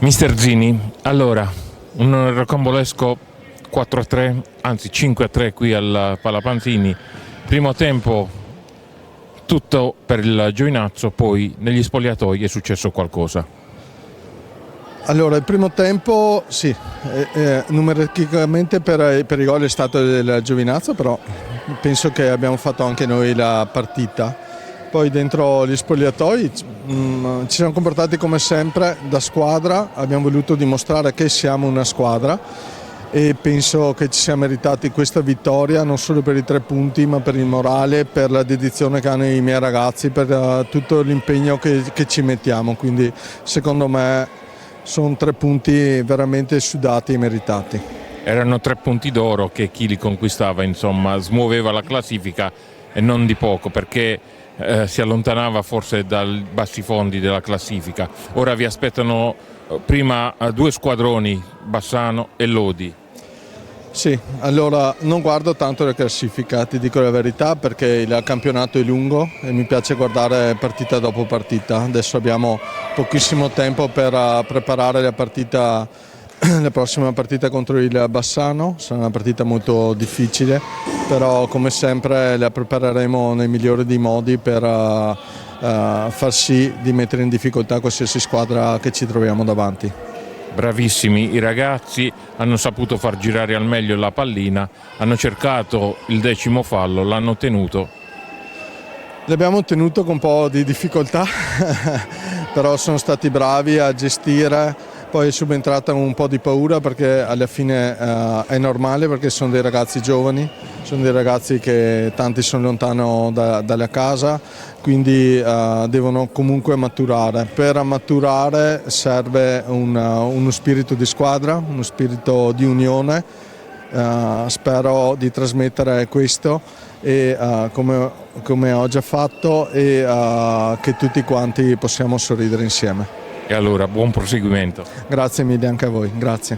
Mister Zini, allora, un rocambolesco 4-3, anzi 5-3 qui al Palapanzini. Primo tempo tutto per il Giovinazzo, poi negli spogliatoi è successo qualcosa. Allora, il primo tempo sì, numericamente per i gol è stato del Giovinazzo, però penso che abbiamo fatto anche noi la partita. Poi dentro gli spogliatoi ci siamo comportati come sempre da squadra, abbiamo voluto dimostrare che siamo una squadra e penso che ci siamo meritati questa vittoria non solo per i 3 punti ma per il morale, per la dedizione che hanno i miei ragazzi, per tutto l'impegno che ci mettiamo, quindi secondo me sono 3 punti veramente sudati e meritati. Erano 3 punti d'oro che chi li conquistava, insomma, smuoveva la classifica e non di poco, perché si allontanava forse dai bassi fondi della classifica. Ora vi aspettano prima 2 squadroni, Bassano e Lodi. Sì, allora non guardo tanto le classifiche, ti dico la verità, perché il campionato è lungo e mi piace guardare partita dopo partita. Adesso abbiamo pochissimo tempo per preparare la prossima partita contro il Bassano, sarà una partita molto difficile, però come sempre la prepareremo nel migliore dei modi per far sì di mettere in difficoltà qualsiasi squadra che ci troviamo davanti. Bravissimi i ragazzi, hanno saputo far girare al meglio la pallina, hanno cercato il 10° fallo, l'hanno ottenuto. L'abbiamo ottenuto con un po' di difficoltà, però sono stati bravi a gestire. Poi è subentrata un po' di paura perché alla fine è normale, perché sono dei ragazzi giovani, sono dei ragazzi che tanti sono lontano dalla casa, quindi devono comunque maturare. Per maturare serve uno spirito di squadra, uno spirito di unione. Spero di trasmettere questo e come ho già fatto e che tutti quanti possiamo sorridere insieme. E allora, buon proseguimento. Grazie mille anche a voi, grazie.